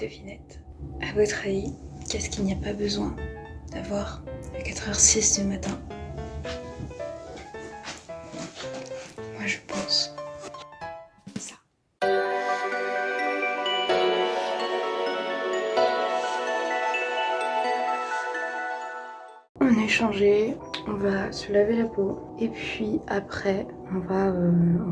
Devinette. À votre avis, qu'est-ce qu'il n'y a pas besoin d'avoir à 4h06 du matin? Moi je pense ça. On est changé, on va se laver la peau et puis après on va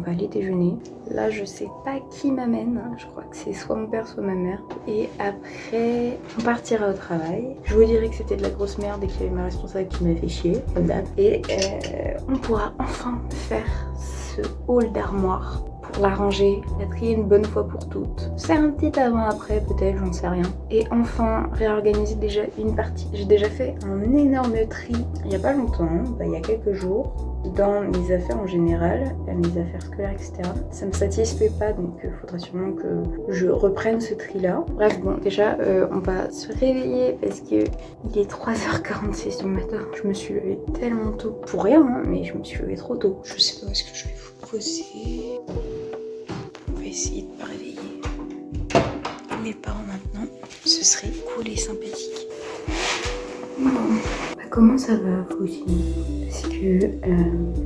aller déjeuner. Là je sais pas qui m'amène, je crois que c'est soit mon père soit ma mère. Et après on partira au travail. Je vous dirai que c'était de la grosse merde et qu'il y avait ma responsable qui m'a fait chier, comme d'hab. Et on pourra enfin faire ce haul d'armoire pour la ranger, la trier une bonne fois pour toutes. Faire un petit avant-après peut-être, j'en sais rien. Et enfin réorganiser déjà une partie. J'ai déjà fait un énorme tri il y a pas longtemps, il y a quelques jours, dans mes affaires en général, mes affaires scolaires, etc. Ça me satisfait pas, donc il faudra sûrement que je reprenne ce tri là. Bref, bon, déjà on va se réveiller parce que il est 3h46 du matin. Je me suis levée tellement tôt, pour rien hein, mais je me suis levée trop tôt. Je sais pas où est-ce que je vais vous poser. On va essayer de pas réveiller mes parents maintenant, ce serait cool et sympathique. Bon, comment ça va vous aussi? Parce que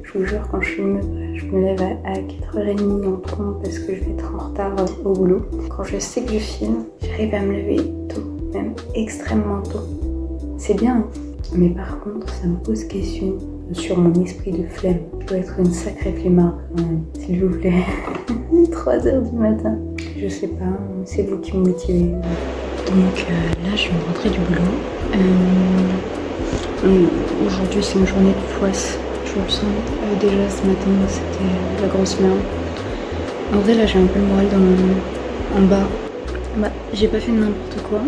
je vous jure, quand je me lève à 4h30 en trompe parce que je vais être en retard au boulot. Quand je sais que je filme, j'arrive à me lever tôt, même extrêmement tôt. C'est bien, hein, mais par contre, ça me pose question sur mon esprit de flemme. Je dois être une sacrée flemmarde quand même, s'il vous plaît. 3h du matin. Je sais pas, c'est vous qui me motivez. Donc là, je viens de rentrer du boulot. Aujourd'hui, c'est une journée de poisse, je le sens. Déjà, ce matin, c'était la grosse merde. En vrai, là, j'ai un peu le moral en bas. Bah, j'ai pas fait n'importe quoi.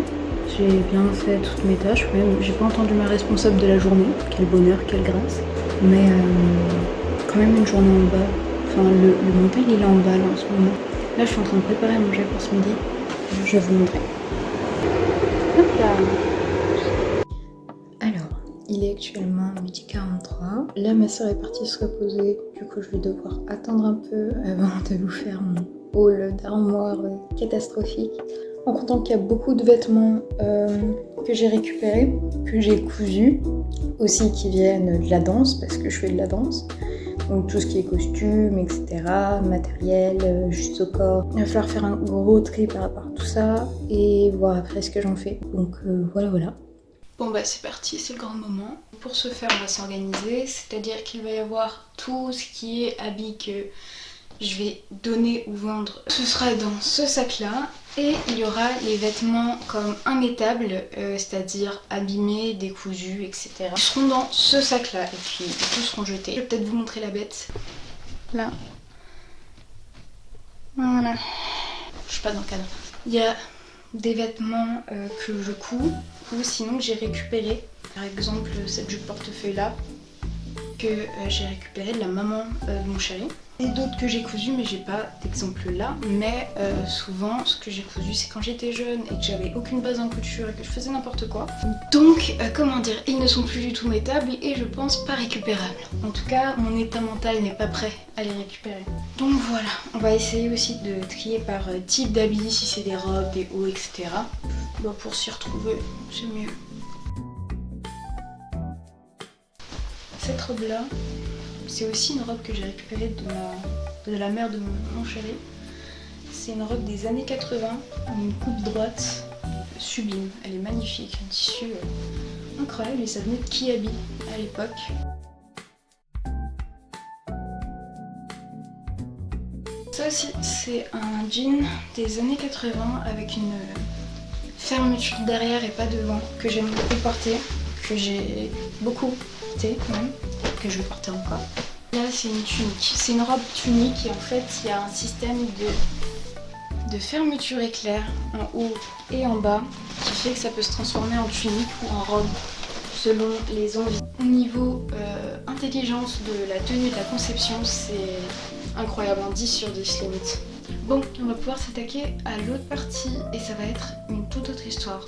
J'ai bien fait toutes mes tâches, même. J'ai pas entendu ma responsable de la journée. Quel bonheur, quelle grâce. Mais quand même une journée en bas. Enfin, le mental, il est en bas, là, en ce moment. Là, je suis en train de préparer à manger pour ce midi. Je vais vous montrer. Hop là. Alors, il est actuellement 12h43. Là, ma soeur est partie se reposer. Du coup, je vais devoir attendre un peu avant de vous faire mon haul d'armoire catastrophique. En comptant qu'il y a beaucoup de vêtements que j'ai récupérés, que j'ai cousus, aussi qui viennent de la danse, parce que je fais de la danse. Donc tout ce qui est costume, etc., matériel, juste au corps. Il va falloir faire un gros tri par rapport à tout ça et voir après ce que j'en fais. Donc voilà. Bon bah c'est parti, c'est le grand moment. Pour ce faire, on va s'organiser, c'est-à-dire qu'il va y avoir tout ce qui est habits que je vais donner ou vendre. Ce sera dans ce sac-là. Et il y aura les vêtements comme immettables, c'est-à-dire abîmés, décousus, etc. Ils seront dans ce sac-là et puis tous seront jetés. Je vais peut-être vous montrer la bête. Là. Voilà. Je suis pas dans le cadre. Il y a des vêtements que je couds ou sinon que j'ai récupérés. Par exemple, cette jupe portefeuille-là que j'ai récupérée de la maman de mon chéri. Et d'autres que j'ai cousu, mais j'ai pas d'exemple là. Mais souvent, ce que j'ai cousu, c'est quand j'étais jeune et que j'avais aucune base en couture et que je faisais n'importe quoi. Donc, comment dire, ils ne sont plus du tout mettables et je pense pas récupérables. En tout cas, mon état mental n'est pas prêt à les récupérer. Donc voilà, on va essayer aussi de trier par type d'habits, si c'est des robes, des hauts, etc. Bon, pour s'y retrouver, c'est mieux. Cette robe-là, c'est aussi une robe que j'ai récupérée de la mère de mon chéri. C'est une robe des années 80, une coupe droite, sublime. Elle est magnifique, un tissu incroyable et ça venait de Kiabi à l'époque. Ça aussi, c'est un jean des années 80 avec une fermeture derrière et pas devant que j'aime beaucoup porter, que j'ai beaucoup porté même, que je vais porter encore. Là, c'est une tunique. C'est une robe tunique et en fait, il y a un système de fermeture éclair en haut et en bas qui fait que ça peut se transformer en tunique ou en robe selon les envies. Au niveau intelligence de la tenue de la conception, c'est incroyable, en 10 sur 10 limite. Bon, on va pouvoir s'attaquer à l'autre partie et ça va être une toute autre histoire.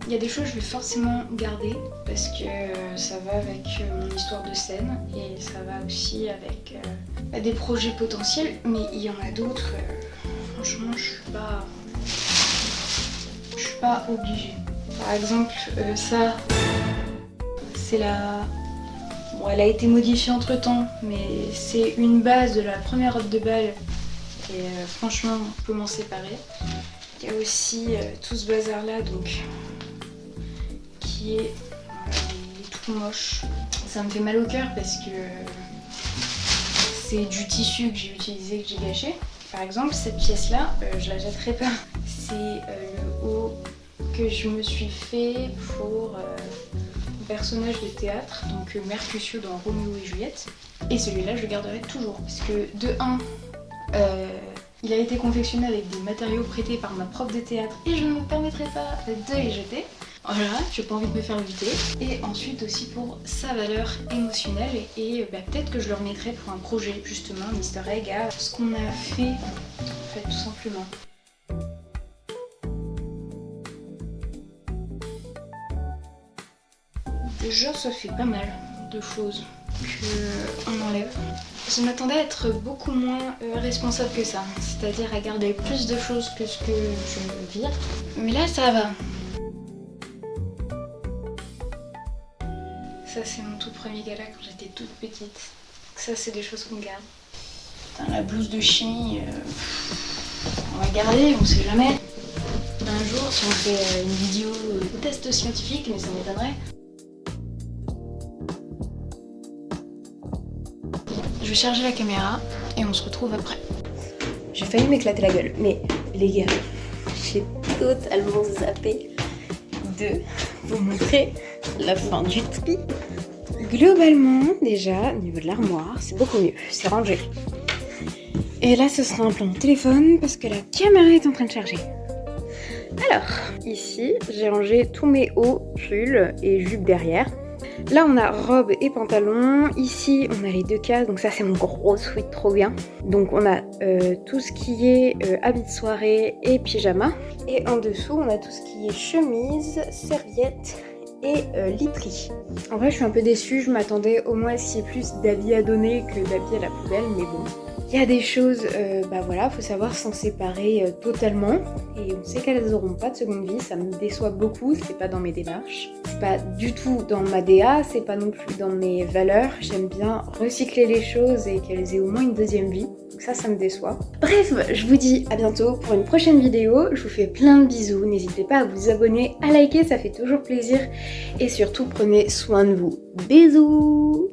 Il y a des choses que je vais forcément garder parce que ça va avec mon histoire de scène et ça va aussi avec des projets potentiels, mais il y en a d'autres franchement, je suis pas obligée. Par exemple, ça, c'est la... Bon, elle a été modifiée entre temps, mais c'est une base de la première robe de bal. Et franchement, on peut m'en séparer. Il y a aussi tout ce bazar là, donc qui est tout moche. Ça me fait mal au cœur parce que c'est du tissu que j'ai utilisé, que j'ai gâché. Par exemple, cette pièce là, je la jetterai pas. C'est le haut que je me suis fait pour un personnage de théâtre, donc Mercutio dans Roméo et Juliette. Et celui-là, je le garderai toujours parce que de 1, il a été confectionné avec des matériaux prêtés par ma prof de théâtre et je ne me permettrai pas de les jeter. Voilà, j'ai pas envie de me faire buter. Et ensuite aussi pour sa valeur émotionnelle et peut-être que je le remettrai pour un projet justement, un easter egg à ce qu'on a fait, en fait, tout simplement. Déjà ça fait pas mal de choses qu'on enlève. Je m'attendais à être beaucoup moins responsable que ça, c'est-à-dire à garder plus de choses que ce que je vire. Mais là ça va. Ça c'est mon tout premier gala quand j'étais toute petite. Ça c'est des choses qu'on garde. Putain, la blouse de chimie, on va garder, on sait jamais. Un jour si on fait une vidéo test scientifique, mais ça m'étonnerait. Je vais charger la caméra et on se retrouve après. J'ai failli m'éclater la gueule, mais les gars, j'ai totalement zappé de vous montrer la fin du tri. Globalement, déjà, au niveau de l'armoire, c'est beaucoup mieux, c'est rangé. Et là, ce sera un plan téléphone parce que la caméra est en train de charger. Alors, ici, j'ai rangé tous mes hauts, pulls et jupes derrière. Là, on a robe et pantalon. Ici, on a les 2 cases. Donc ça, c'est mon gros sweat trop bien. Donc on a tout ce qui est habits de soirée et pyjama. Et en dessous, on a tout ce qui est chemise, serviette et literie. En vrai, je suis un peu déçue. Je m'attendais au moins à ce qu'il y ait plus d'habits à donner que d'habits à la poubelle. Mais bon, il y a des choses, voilà, faut savoir s'en séparer totalement. Et on sait qu'elles n'auront pas de seconde vie. Ça me déçoit beaucoup. C'est pas dans mes démarches. C'est pas du tout dans ma DA, c'est pas non plus dans mes valeurs. J'aime bien recycler les choses et qu'elles aient au moins une deuxième vie. Donc ça me déçoit. Bref, je vous dis à bientôt pour une prochaine vidéo. Je vous fais plein de bisous. N'hésitez pas à vous abonner, à liker, ça fait toujours plaisir. Et surtout, prenez soin de vous. Bisous!